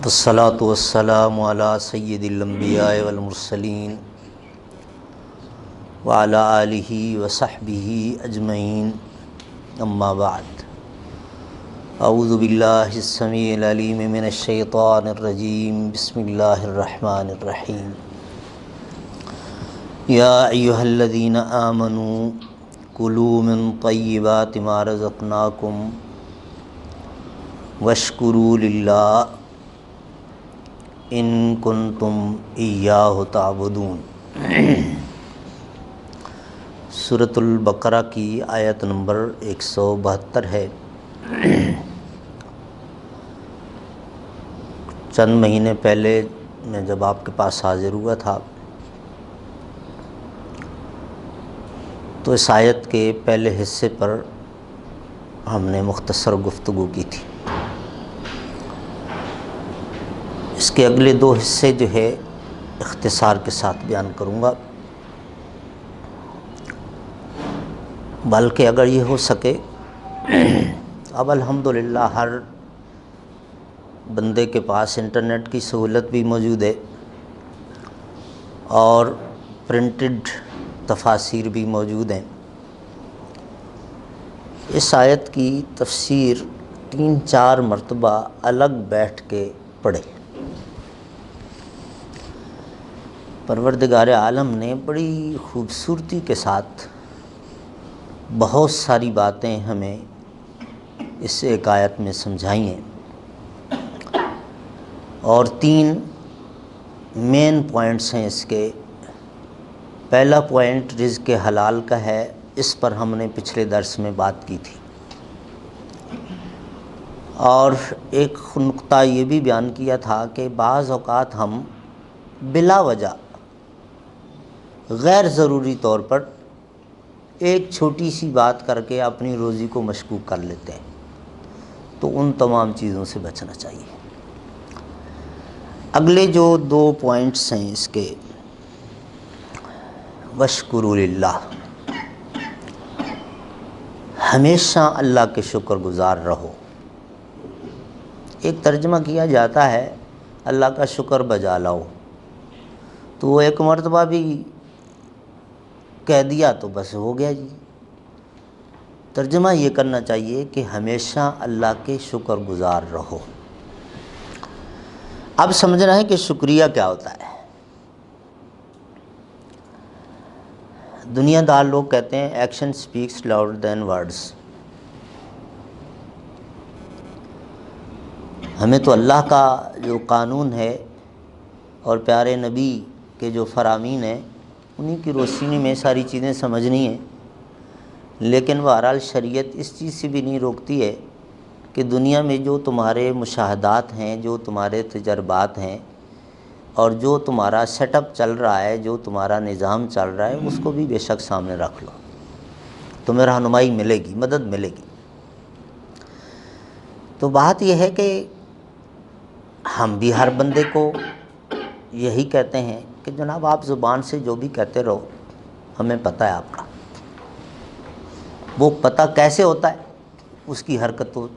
والصلاة والسلام على سید الانبیاء والمرسلین وعلى آلہ وصحبہ اجمعین، اما بعد۔ اعوذ باللہ السمیع العلیم من الشیطان الرجیم، بسم اللہ الرحمن الرحیم۔ یا ایہا الذین آمنوا کلوا من طیبات ما رزقناکم واشکروا للہ ان کنتم ایاہ تعبدون۔ سورۃ البقرہ کی آیت نمبر 172 ہے۔ چند مہینے پہلے میں جب آپ کے پاس حاضر ہوا تھا تو اس آیت کے پہلے حصے پر ہم نے مختصر گفتگو کی تھی۔ اس کے اگلے دو حصے جو ہے اختصار کے ساتھ بیان کروں گا، بلکہ اگر یہ ہو سکے اب الحمدللہ ہر بندے کے پاس انٹرنیٹ کی سہولت بھی موجود ہے اور پرنٹڈ تفاسیر بھی موجود ہیں۔ اس آیت کی تفسیر 3-4 مرتبہ الگ بیٹھ کے پڑھے۔ پروردگار عالم نے بڑی خوبصورتی کے ساتھ بہت ساری باتیں ہمیں اس ایک آیت میں سمجھائی ہیں، اور 3 مین پوائنٹس ہیں اس کے۔ پہلا پوائنٹ رزق حلال کا ہے، اس پر ہم نے پچھلے درس میں بات کی تھی، اور ایک نقطہ یہ بھی بیان کیا تھا کہ بعض اوقات ہم بلا وجہ غیر ضروری طور پر ایک چھوٹی سی بات کر کے اپنی روزی کو مشکوک کر لیتے ہیں، تو ان تمام چیزوں سے بچنا چاہیے۔ اگلے جو 2 پوائنٹس ہیں اس کے، واشکروا للہ، ہمیشہ اللہ کے شکر گزار رہو۔ ایک ترجمہ کیا جاتا ہے اللہ کا شکر بجا لاؤ، تو وہ ایک مرتبہ بھی کہہ دیا تو بس ہو گیا جی۔ ترجمہ یہ کرنا چاہیے کہ ہمیشہ اللہ کے شکر گزار رہو۔ اب سمجھنا ہے کہ شکریہ کیا ہوتا ہے۔ دنیا دار لوگ کہتے ہیں action specs louder than words. ہمیں تو اللہ کا جو قانون ہے اور پیارے نبی کے جو فرامین ہیں انہی کی روشنی میں ساری چیزیں سمجھنی ہیں، لیکن بہرحال شریعت اس چیز سے بھی نہیں روکتی ہے کہ دنیا میں جو تمہارے مشاہدات ہیں، جو تمہارے تجربات ہیں، اور جو تمہارا سیٹ اپ چل رہا ہے، جو تمہارا نظام چل رہا ہے، اس کو بھی بے شک سامنے رکھ لو، تمہیں رہنمائی ملے گی، مدد ملے گی۔ تو بات یہ ہے کہ ہم بھی ہر بندے کو یہی کہتے ہیں کہ جناب آپ زبان سے جو بھی کہتے رہو، ہمیں پتہ ہے آپ کا۔ وہ پتہ کیسے ہوتا ہے؟ اس کی حرکتوں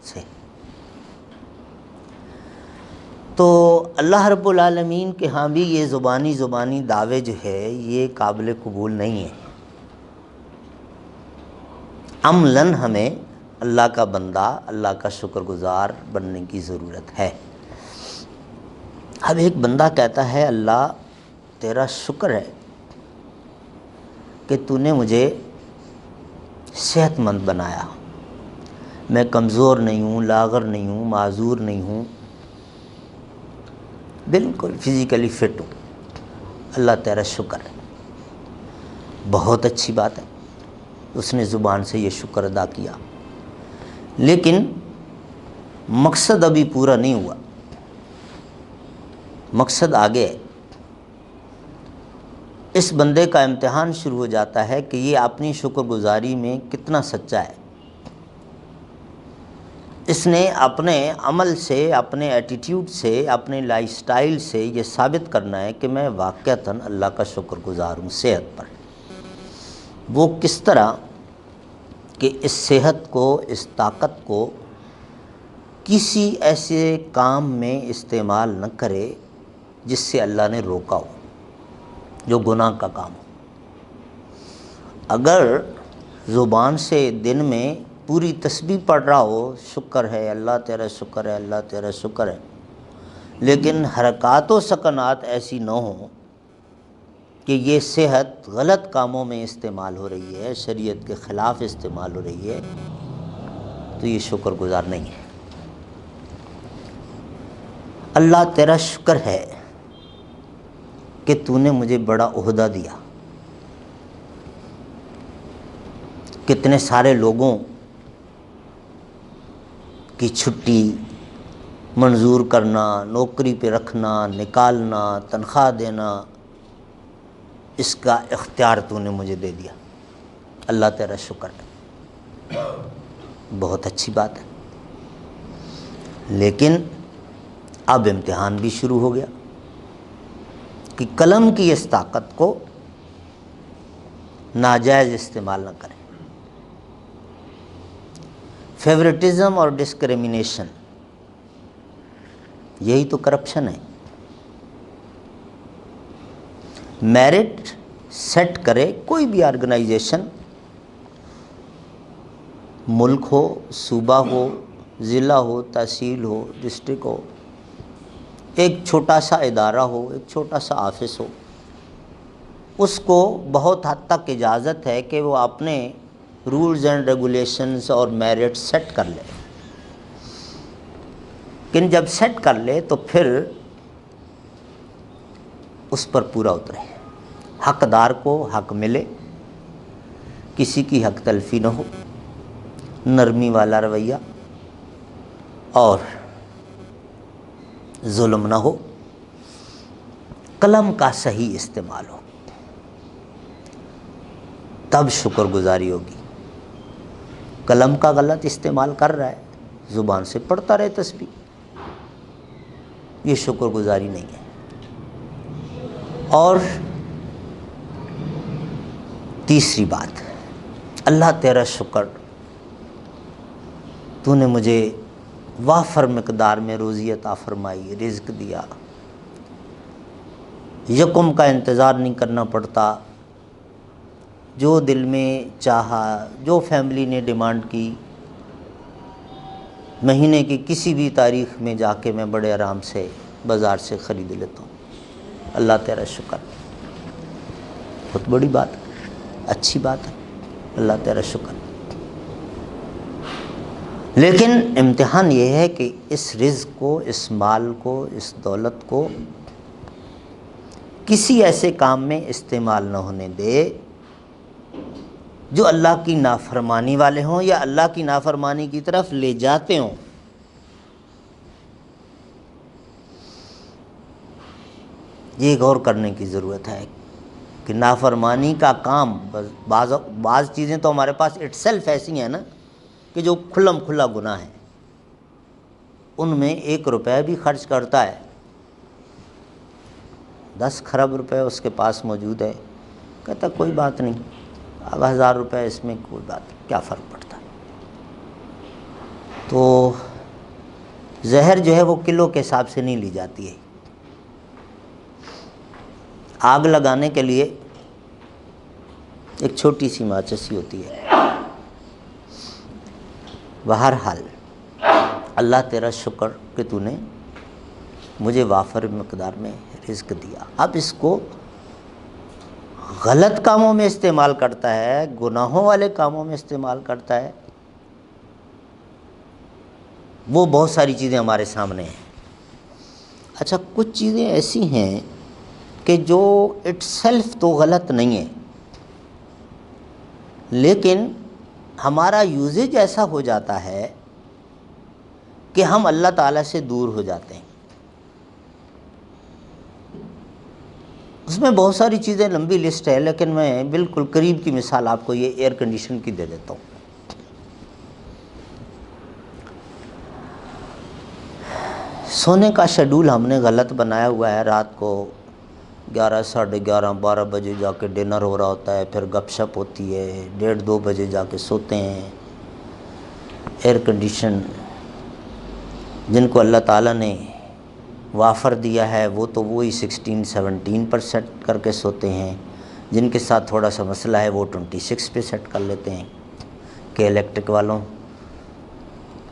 سے۔ تو اللہ رب العالمین کے ہاں بھی یہ زبانی دعوے جو ہے یہ قابل قبول نہیں ہے۔ عملاً ہمیں اللہ کا بندہ، اللہ کا شکر گزار بننے کی ضرورت ہے۔ اب ایک بندہ کہتا ہے اللہ تیرا شکر ہے کہ تو نے مجھے صحت مند بنایا، میں کمزور نہیں ہوں، لاغر نہیں ہوں، معذور نہیں ہوں، بالکل فزیکلی فٹ ہوں، اللہ تیرا شکر ہے۔ بہت اچھی بات ہے، اس نے زبان سے یہ شکر ادا کیا، لیکن مقصد ابھی پورا نہیں ہوا، مقصد آگے ہے۔ اس بندے کا امتحان شروع ہو جاتا ہے کہ یہ اپنی شکر گزاری میں کتنا سچا ہے۔ اس نے اپنے عمل سے، اپنے ایٹیٹیوڈ سے، اپنے لائف سٹائل سے یہ ثابت کرنا ہے کہ میں واقعتاً اللہ کا شکر گزار ہوں صحت پر۔ وہ کس طرح کہ اس صحت کو، اس طاقت کو کسی ایسے کام میں استعمال نہ کرے جس سے اللہ نے روکا ہو، جو گناہ کا کام ہو۔ اگر زبان سے دن میں پوری تسبیح پڑھ رہا ہو، شکر ہے اللہ تیرا شکر ہے اللہ تیرا شکر ہے، لیکن حرکات و سکنات ایسی نہ ہوں کہ یہ صحت غلط کاموں میں استعمال ہو رہی ہے، شریعت کے خلاف استعمال ہو رہی ہے، تو یہ شکر گزار نہیں ہے۔ اللہ تیرا شکر ہے کہ تو نے مجھے بڑا عہدہ دیا، کتنے سارے لوگوں کی چھٹی منظور کرنا، نوکری پہ رکھنا، نکالنا، تنخواہ دینا، اس کا اختیار تو نے مجھے دے دیا، اللہ تیرا شکر ہے۔ بہت اچھی بات ہے، لیکن اب امتحان بھی شروع ہو گیا کہ قلم کی اس طاقت کو ناجائز استعمال نہ کریں۔ فیورٹزم اور ڈسکریمنیشن، یہی تو کرپشن ہے۔ میرٹ سیٹ کرے کوئی بھی آرگنائزیشن، ملک ہو، صوبہ ہو، ضلع ہو، تحصیل ہو، ڈسٹرکٹ ہو، ایک چھوٹا سا ادارہ ہو، ایک چھوٹا سا آفس ہو، اس کو بہت حد تک اجازت ہے کہ وہ اپنے رولز اینڈ ریگولیشنز اور میرٹ سیٹ کر لے، لیکن جب سیٹ کر لے تو پھر اس پر پورا اترے، حقدار کو حق ملے، کسی کی حق تلفی نہ ہو، نرمی والا رویہ اور ظلم نہ ہو، قلم کا صحیح استعمال ہو، تب شکر گزاری ہوگی۔ قلم کا غلط استعمال کر رہا ہے، زبان سے پڑھتا رہے تسبیح، یہ شکر گزاری نہیں ہے۔ اور تیسری بات، اللہ تیرا شکر، تو نے مجھے وافر مقدار میں روزی عطا فرمائی، رزق دیا، یکم کا انتظار نہیں کرنا پڑتا، جو دل میں چاہا، جو فیملی نے ڈیمانڈ کی، مہینے کی کسی بھی تاریخ میں جا کے میں بڑے آرام سے بازار سے خرید لیتا ہوں۔ اللہ تیرا شکر، بہت بڑی بات ہے، اچھی بات ہے، اللہ تیرا شکر۔ لیکن امتحان یہ ہے کہ اس رزق کو، اس مال کو، اس دولت کو کسی ایسے کام میں استعمال نہ ہونے دے جو اللہ کی نافرمانی والے ہوں یا اللہ کی نافرمانی کی طرف لے جاتے ہوں۔ یہ غور کرنے کی ضرورت ہے کہ نافرمانی کا کام، بعض چیزیں تو ہمارے پاس اٹ سیلف ایسی ہیں نا کہ جو کھلم کھلا گناہ ہے، ان میں 1 روپے بھی خرچ کرتا ہے، 10 خرب روپے اس کے پاس موجود ہے، کہتا کوئی بات نہیں، اب 1000 روپے اس میں کوئی بات، کیا فرق پڑتا ہے۔ تو زہر جو ہے وہ کلو کے حساب سے نہیں لی جاتی ہے۔ آگ لگانے کے لیے ایک چھوٹی سی ماچس ہی ہوتی ہے۔ بہرحال اللہ تیرا شکر کہ تو نے مجھے وافر مقدار میں رزق دیا۔ اب اس کو غلط کاموں میں استعمال کرتا ہے، گناہوں والے کاموں میں استعمال کرتا ہے، وہ بہت ساری چیزیں ہمارے سامنے ہیں۔ اچھا، کچھ چیزیں ایسی ہیں کہ جو اٹ سیلف تو غلط نہیں ہے، لیکن ہمارا یوزیج ایسا ہو جاتا ہے کہ ہم اللہ تعالیٰ سے دور ہو جاتے ہیں۔ اس میں بہت ساری چیزیں، لمبی لسٹ ہے، لیکن میں بالکل قریب کی مثال آپ کو یہ ایئر کنڈیشن کی دے دیتا ہوں۔ سونے کا شیڈول ہم نے غلط بنایا ہوا ہے، رات کو 11، 11:30، 12 بجے جا کے ڈنر ہو رہا ہوتا ہے، پھر گپ شپ ہوتی ہے، 1:30، 2 بجے جا کے سوتے ہیں، ایئر کنڈیشن جن کو اللہ تعالیٰ نے وافر دیا ہے وہ تو وہی 16-17 پر سیٹ کر کے سوتے ہیں، جن کے ساتھ تھوڑا سا مسئلہ ہے وہ 26 پہ سیٹ کر لیتے ہیں کہ الیکٹرک والوں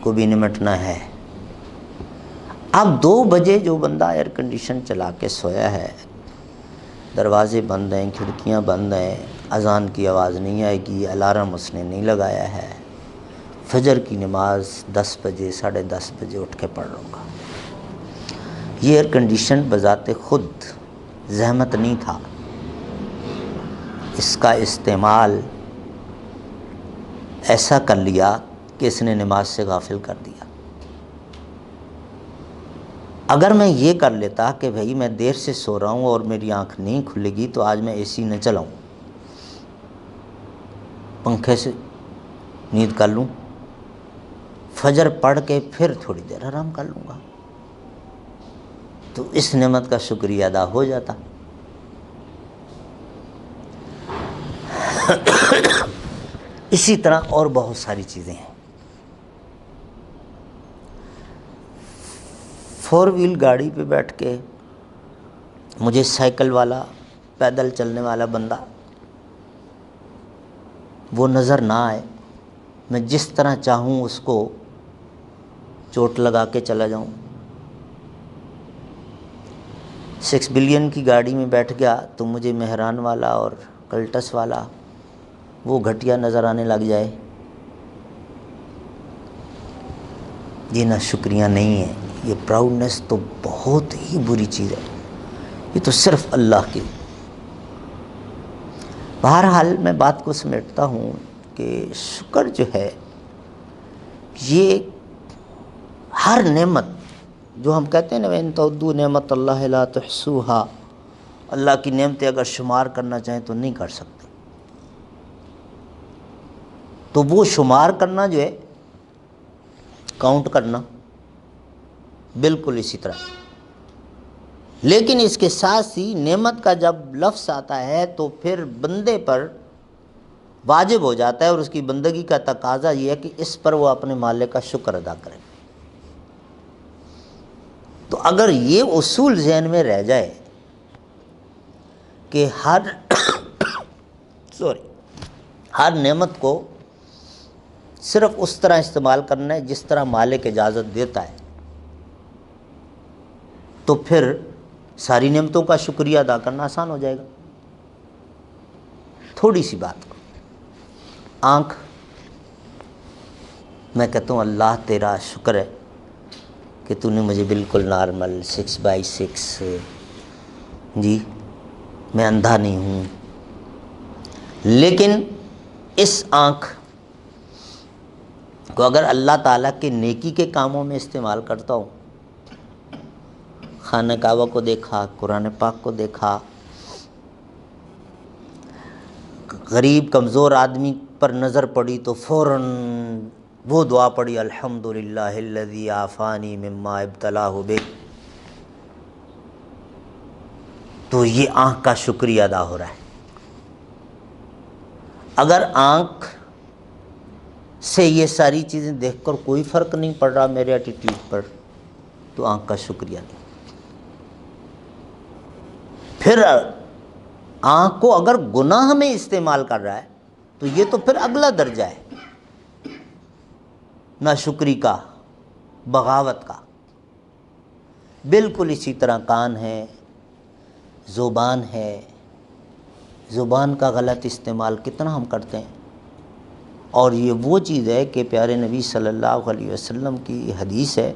کو بھی نمٹنا ہے۔ اب 2 بجے جو بندہ ایئر کنڈیشن چلا کے سویا ہے، دروازے بند ہیں، کھڑکیاں بند ہیں، اذان کی آواز نہیں آئے گی، الارم اس نے نہیں لگایا ہے، فجر کی نماز 10 بجے 10:30 بجے اٹھ کے پڑھ لوں گا، یہ ایئر کنڈیشن بذات خود زحمت نہیں تھا، اس کا استعمال ایسا کر لیا کہ اس نے نماز سے غافل کر دیا۔ اگر میں یہ کر لیتا کہ بھئی میں دیر سے سو رہا ہوں اور میری آنکھ نہیں کھلے گی تو آج میں اے سی نہ چلاؤں، پنکھے سے نیند کر لوں، فجر پڑھ کے پھر تھوڑی دیر آرام کر لوں گا، تو اس نعمت کا شکریہ ادا ہو جاتا۔ اسی طرح اور بہت ساری چیزیں ہیں۔ 4 ویل گاڑی پہ بیٹھ کے مجھے سائیکل والا، پیدل چلنے والا بندہ وہ نظر نہ آئے، میں جس طرح چاہوں اس کو چوٹ لگا کے چلا جاؤں۔ 6 بلین کی گاڑی میں بیٹھ گیا تو مجھے مہران والا اور کلٹس والا وہ گھٹیا نظر آنے لگ جائے، یہ نہ شکریہ نہیں ہے، یہ پراؤڈنس تو بہت ہی بری چیز ہے، یہ تو صرف اللہ کی۔ بہرحال میں بات کو سمیٹتا ہوں کہ شکر جو ہے یہ ہر نعمت جو ہم کہتے ہیں نا وَإِن تَعُدُّوا نِعْمَتَ اللَّهِ لَا تُحْصُوهَا، اللہ کی نعمتیں اگر شمار کرنا چاہیں تو نہیں کر سکتے، تو وہ شمار کرنا جو ہے کاؤنٹ کرنا بالکل اسی طرح، لیکن اس کے ساتھ ہی نعمت کا جب لفظ آتا ہے تو پھر بندے پر واجب ہو جاتا ہے اور اس کی بندگی کا تقاضا یہ ہے کہ اس پر وہ اپنے مالک کا شکر ادا کرے۔ تو اگر یہ اصول ذہن میں رہ جائے کہ ہر نعمت کو صرف اس طرح استعمال کرنا ہے جس طرح مالک اجازت دیتا ہے، تو پھر ساری نعمتوں کا شکریہ ادا کرنا آسان ہو جائے گا۔ تھوڑی سی بات، آنکھ، میں کہتا ہوں اللہ تیرا شکر ہے کہ تو نے مجھے بالکل نارمل 6x6 جی میں اندھا نہیں ہوں، لیکن اس آنکھ کو اگر اللہ تعالیٰ کے نیکی کے کاموں میں استعمال کرتا ہوں، خانہ کعبہ کو دیکھا، قرآن پاک کو دیکھا، غریب کمزور آدمی پر نظر پڑی تو فوراً وہ دعا پڑی الحمدللہ الذی عافانی مما ابتلاہ بہ، تو یہ آنکھ کا شکریہ ادا ہو رہا ہے۔ اگر آنکھ سے یہ ساری چیزیں دیکھ کر کوئی فرق نہیں پڑ رہا میرے ایٹیٹیوڈ پر، تو آنکھ کا شکریہ نہیں۔ پھر آنکھ کو اگر گناہ میں استعمال کر رہا ہے تو یہ تو پھر اگلا درجہ ہے ناشکری کا، بغاوت کا۔ بالکل اسی طرح کان ہے، زبان ہے، زبان کا غلط استعمال کتنا ہم کرتے ہیں، اور یہ وہ چیز ہے کہ پیارے نبی صلی اللہ علیہ وسلم کی حدیث ہے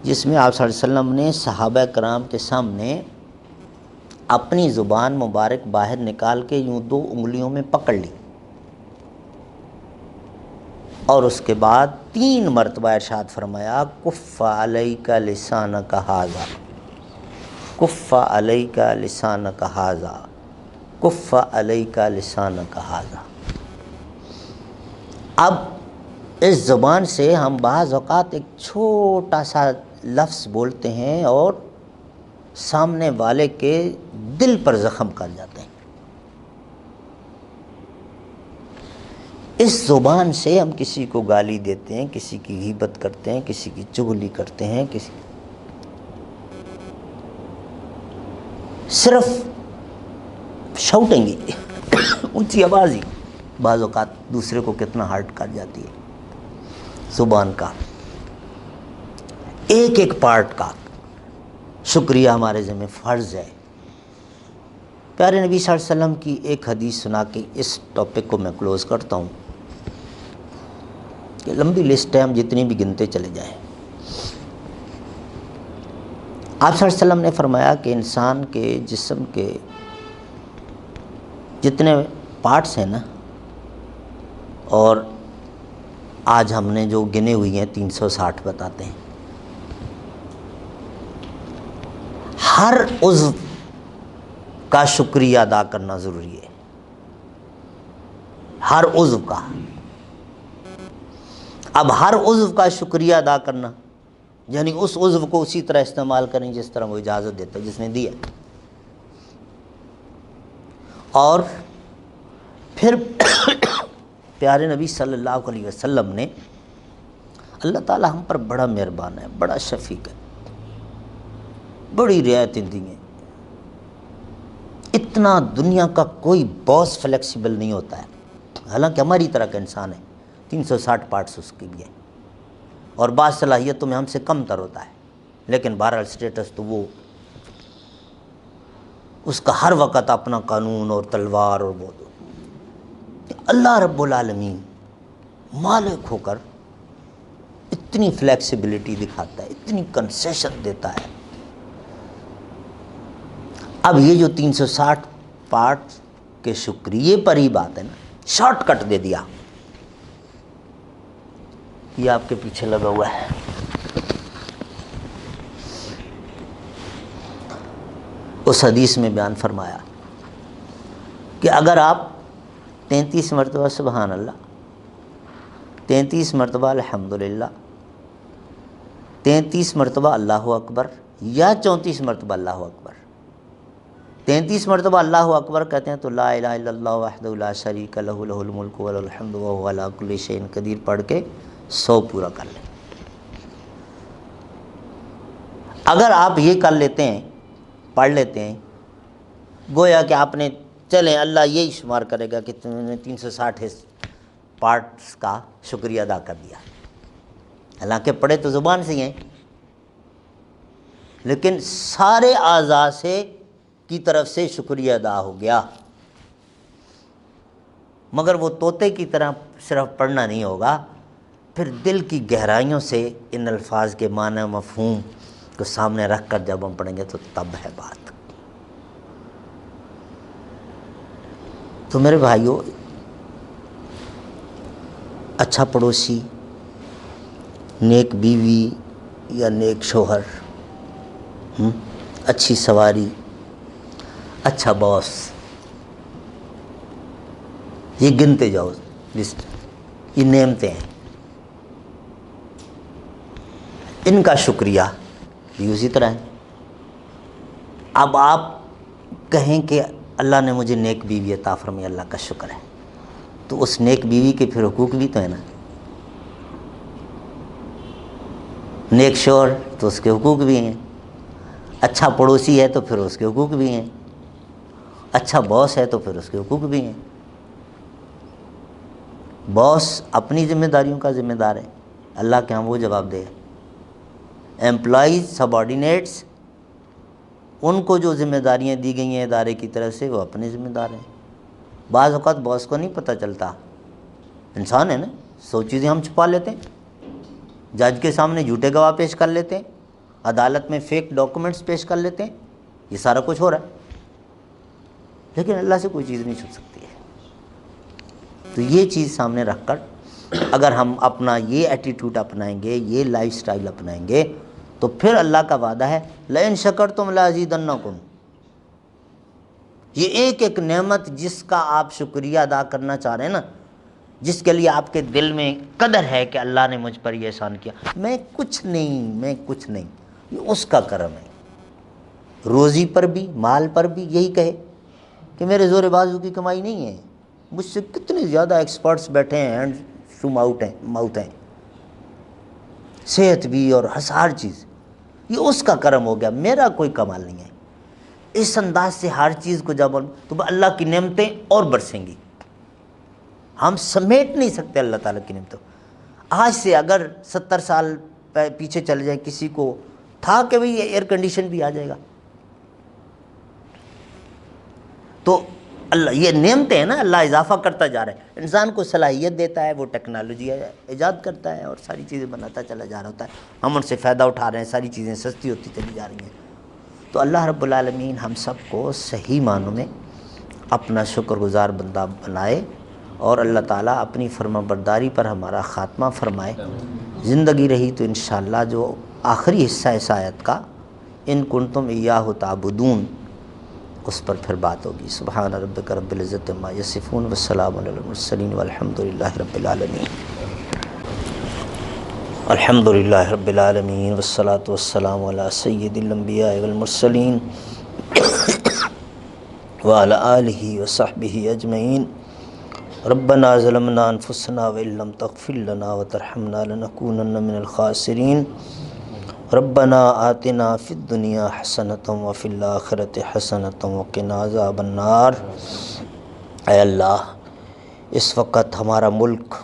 جس میں آپ صلی اللہ علیہ وسلم نے صحابہ کرام کے سامنے اپنی زبان مبارک باہر نکال کے یوں 2 انگلیوں میں پکڑ لی، اور اس کے بعد 3 مرتبہ ارشاد فرمایا کف علیک لسانک ھذا، کف علیک لسانک ھذا، کف علیک لسانک ھذا۔ اب اس زبان سے ہم بعض اوقات ایک چھوٹا سا لفظ بولتے ہیں اور سامنے والے کے دل پر زخم کر جاتے ہیں۔ اس زبان سے ہم کسی کو گالی دیتے ہیں، کسی کی غیبت کرتے ہیں، کسی کی چغلی کرتے ہیں، صرف شاؤٹنگ اونچی آواز ہی بعض اوقات دوسرے کو کتنا ہارٹ کر جاتی ہے۔ زبان کا ایک ایک پارٹ کا شکریہ ہمارے ذمہ فرض ہے۔ پیارے نبی صلی اللہ علیہ وسلم کی ایک حدیث سنا کے اس ٹاپک کو میں کلوز کرتا ہوں کہ لمبی لسٹ ہے، ہم جتنی بھی گنتے چلے جائیں۔ آپ صلی اللہ علیہ وسلم نے فرمایا کہ انسان کے جسم کے جتنے پارٹس ہیں نا، اور آج ہم نے جو گنے ہوئی ہیں 360 بتاتے ہیں، ہر عضو کا شکریہ ادا کرنا ضروری ہے، ہر عضو کا۔ اب ہر عضو کا شکریہ ادا کرنا یعنی اس عضو کو اسی طرح استعمال کریں جس طرح وہ اجازت دیتا ہے، جس نے دیا۔ اور پھر پیارے نبی صلی اللہ علیہ وسلم نے، اللہ تعالی ہم پر بڑا مہربان ہے، بڑا شفیق ہے، بڑی رعایتیں دی ہیں۔ اتنا دنیا کا کوئی باس فلیکسیبل نہیں ہوتا ہے، حالانکہ ہماری طرح کا انسان ہے، 360 پارٹس اس کے بھی ہیں، اور بعض صلاحیتوں میں ہم سے کم تر ہوتا ہے، لیکن بہرحال اسٹیٹس تو وہ اس کا ہر وقت اپنا قانون اور تلوار اور وہ۔ اللہ رب العالمین مالک ہو کر اتنی فلیکسیبلٹی دکھاتا ہے، اتنی کنسیشن دیتا ہے۔ اب یہ جو 360 پارٹ کے شکریہ پر ہی بات ہے نا، شارٹ کٹ دے دیا، یہ آپ کے پیچھے لگا ہوا ہے۔ اس حدیث میں بیان فرمایا کہ اگر آپ 33 مرتبہ سبحان اللہ، 33 مرتبہ الحمدللہ، 33 مرتبہ اللہ اکبر یا 34 مرتبہ اللہ اکبر، 33 مرتبہ اللہ اکبر کہتے ہیں تو لا الہ الا اللہ وحدہ لا شریک لہ لہ الملک ولہ الحمد وہو علی کل شیء قدیر پڑھ کے 100 پورا کر لیں۔ اگر آپ یہ کر لیتے ہیں، پڑھ لیتے ہیں، گویا کہ آپ نے، چلیں اللہ یہی شمار کرے گا کہ تم نے 360 پارٹس کا شکریہ ادا کر دیا، حالانکہ پڑھے تو زبان سے ہی ہیں، لیکن سارے اعضاء سے کی طرف سے شکریہ ادا ہو گیا۔ مگر وہ طوطے کی طرح صرف پڑھنا نہیں ہوگا، پھر دل کی گہرائیوں سے ان الفاظ کے معنی مفہوم کو سامنے رکھ کر جب ہم پڑھیں گے تو تب ہے بات۔ تو میرے بھائیوں، اچھا پڑوسی، نیک بیوی یا نیک شوہر، اچھی سواری، اچھا باس، یہ گنتے جاؤ لسٹ، یہ نعمتیں ہیں، ان کا شکریہ بھی اسی طرح ہے۔ اب آپ کہیں کہ اللہ نے مجھے نیک بیوی عطا فرمائی، اللہ کا شکر ہے، تو اس نیک بیوی کے پھر حقوق بھی تو ہیں نا، نیک شوہر تو اس کے حقوق بھی ہیں، اچھا پڑوسی ہے تو پھر اس کے حقوق بھی ہیں، اچھا باس ہے تو پھر اس کے حقوق بھی ہیں۔ باس اپنی ذمہ داریوں کا ذمہ دار ہے، اللہ کے ہاں وہ جواب دے۔ امپلائیز، سب آرڈینیٹس، ان کو جو ذمہ داریاں دی گئی ہیں ادارے کی طرف سے، وہ اپنے ذمہ دار ہیں۔ بعض اوقات باس کو نہیں پتہ چلتا، انسان ہے نا، 100 چیزیں ہم چھپا لیتے ہیں، جج کے سامنے جھوٹے گواہ پیش کر لیتے ہیں، عدالت میں فیک ڈاکومنٹس پیش کر لیتے ہیں، یہ سارا کچھ ہو رہا ہے، لیکن اللہ سے کوئی چیز نہیں چھپ سکتی ہے۔ تو یہ چیز سامنے رکھ کر اگر ہم اپنا یہ ایٹیٹیوڈ اپنائیں گے، یہ لائف سٹائل اپنائیں گے، تو پھر اللہ کا وعدہ ہے لئن شکرتم لازیدنکم۔ یہ ایک ایک نعمت جس کا آپ شکریہ ادا کرنا چاہ رہے ہیں نا، جس کے لیے آپ کے دل میں قدر ہے کہ اللہ نے مجھ پر یہ احسان کیا، میں کچھ نہیں، یہ اس کا کرم ہے۔ روزی پر بھی، مال پر بھی یہی کہے کہ میرے زور بازو کی کمائی نہیں ہے، مجھ سے کتنے زیادہ ایکسپرٹس بیٹھے ہیں، ہینڈ ٹو ماؤتھ ہیں، صحت بھی اور ہر چیز، یہ اس کا کرم ہو گیا، میرا کوئی کمال نہیں ہے۔ اس انداز سے ہر چیز کو جب تو اللہ کی نعمتیں اور برسیں گی، ہم سمیٹ نہیں سکتے اللہ تعالیٰ کی نعمتوں۔ آج سے اگر 70 سال پیچھے چلے جائیں، کسی کو تھا کہ بھئی ایئر کنڈیشن بھی آ جائے گا، تو اللہ یہ نعمتیں ہیں نا، اللہ اضافہ کرتا جا رہا ہے، انسان کو صلاحیت دیتا ہے، وہ ٹیکنالوجی ایجاد کرتا ہے اور ساری چیزیں بناتا چلا جا رہا ہوتا ہے، ہم ان سے فائدہ اٹھا رہے ہیں، ساری چیزیں سستی ہوتی چلی جا رہی ہیں۔ تو اللہ رب العالمین ہم سب کو صحیح معنوں میں اپنا شکر گزار بندہ بنائے، اور اللہ تعالیٰ اپنی فرما برداری پر ہمارا خاتمہ فرمائے۔ زندگی رہی تو انشاءاللہ جو آخری حصہ اس آیت کا، ان کنتم ایاہ تعبدون، اس پر پھر بات ہوگی۔ سبحان ربک رب العزت عما یصفون والسلام علی المرسلین والحمد للہ رب العالمین۔ الحمد للہ رب العالمین والصلاة والسلام علی سید الانبیاء والمرسلین وعلی آلہ وصحبہ اجمعین۔ ربنا ظلمنا انفسنا وإن لم تغفر لنا وترحمنا لنکونن من الخاسرین۔ ربنا آتنا فی الدنیا حسنۃ وفی الآخرۃ حسنۃ وقنا عذاب النار۔ اے اللہ، اس وقت ہمارا ملک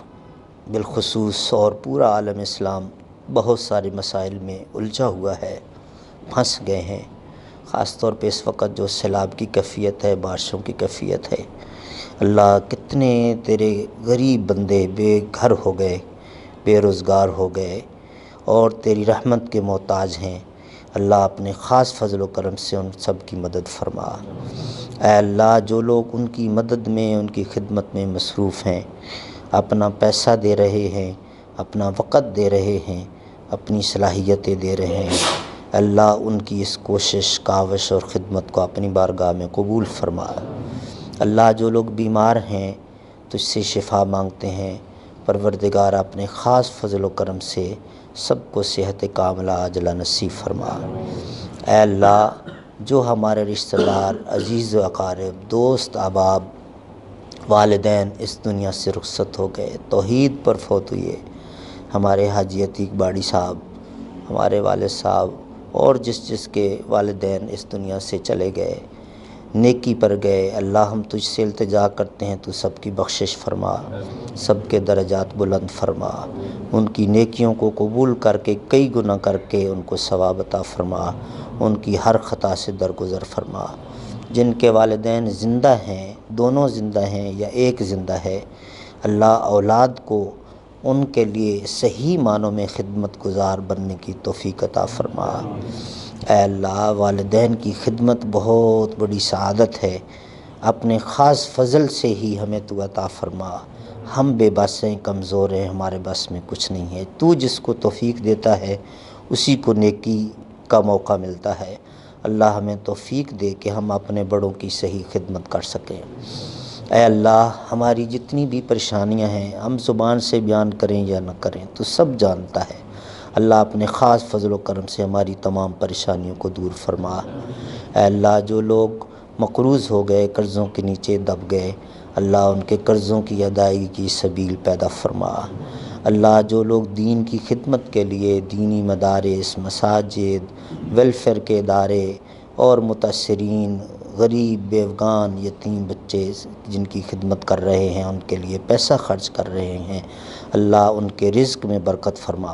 بالخصوص اور پورا عالم اسلام بہت سارے مسائل میں الجھا ہوا ہے، پھنس گئے ہیں، خاص طور پہ اس وقت جو سیلاب کی کیفیت ہے، بارشوں کی کیفیت ہے۔ اللہ، کتنے تیرے غریب بندے بے گھر ہو گئے، بے روزگار ہو گئے اور تیری رحمت کے محتاج ہیں۔ اللہ، اپنے خاص فضل و کرم سے ان سب کی مدد فرما۔ اے اللہ، جو لوگ ان کی مدد میں، ان کی خدمت میں مصروف ہیں، اپنا پیسہ دے رہے ہیں، اپنا وقت دے رہے ہیں، اپنی صلاحیتیں دے رہے ہیں، اللہ ان کی اس کوشش، کاوش اور خدمت کو اپنی بارگاہ میں قبول فرما۔ اللہ، جو لوگ بیمار ہیں تجھ سے شفا مانگتے ہیں، پروردگار اپنے خاص فضل و کرم سے سب کو صحت کاملہ عاجلہ نصیب فرما۔ اے اللہ، جو ہمارے رشتہ دار، عزیز و اقارب، دوست احباب، والدین اس دنیا سے رخصت ہو گئے، توحید پر فوت ہوئے، ہمارے حاجی عتیق باڑی صاحب، ہمارے والد صاحب اور جس کے والدین اس دنیا سے چلے گئے، نیکی پر گئے، اللہ ہم تجھ سے التجا کرتے ہیں، تو سب کی بخشش فرما، سب کے درجات بلند فرما، ان کی نیکیوں کو قبول کر کے کئی گنا کر کے ان کو ثواب عطا فرما، ان کی ہر خطا سے درگزر فرما۔ جن کے والدین زندہ ہیں، دونوں زندہ ہیں یا ایک زندہ ہے، اللہ اولاد کو ان کے لیے صحیح معنوں میں خدمت گزار بننے کی توفیق عطا فرما۔ اے اللہ، والدین کی خدمت بہت بڑی سعادت ہے، اپنے خاص فضل سے ہی ہمیں تو عطا فرما۔ ہم بے بس ہیں، کمزور ہیں، ہمارے بس میں کچھ نہیں ہے، تو جس کو توفیق دیتا ہے اسی کو نیکی کا موقع ملتا ہے۔ اللہ ہمیں توفیق دے کہ ہم اپنے بڑوں کی صحیح خدمت کر سکیں۔ اے اللہ، ہماری جتنی بھی پریشانیاں ہیں، ہم زبان سے بیان کریں یا نہ کریں تو سب جانتا ہے۔ اللہ اپنے خاص فضل و کرم سے ہماری تمام پریشانیوں کو دور فرما۔ اے اللہ، جو لوگ مقروض ہو گئے، قرضوں کے نیچے دب گئے، اللہ ان کے قرضوں کی ادائیگی کی سبیل پیدا فرما۔ اللہ، جو لوگ دین کی خدمت کے لیے دینی مدارس، مساجد، ویلفیئر کے ادارے اور متاثرین، غریب، بیوگان، یتیم بچے جن کی خدمت کر رہے ہیں، ان کے لیے پیسہ خرچ کر رہے ہیں، اللہ ان کے رزق میں برکت فرما،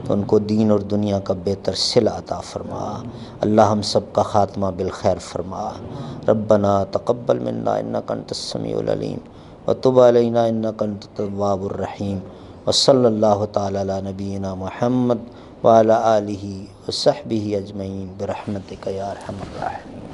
ان کو دین اور دنیا کا بہتر صلہ عطا فرما۔ اللہ ہم سب کا خاتمہ بالخیر فرما۔ ربنا تقبل منا انک انت السمیع العلیم وتب علینا انک انت التواب الرحیم، وصلی اللہ تعالی علی نبینا محمد وعلی آلہ وصحبہ اجمعین برحمتک یا ارحم الراحمین۔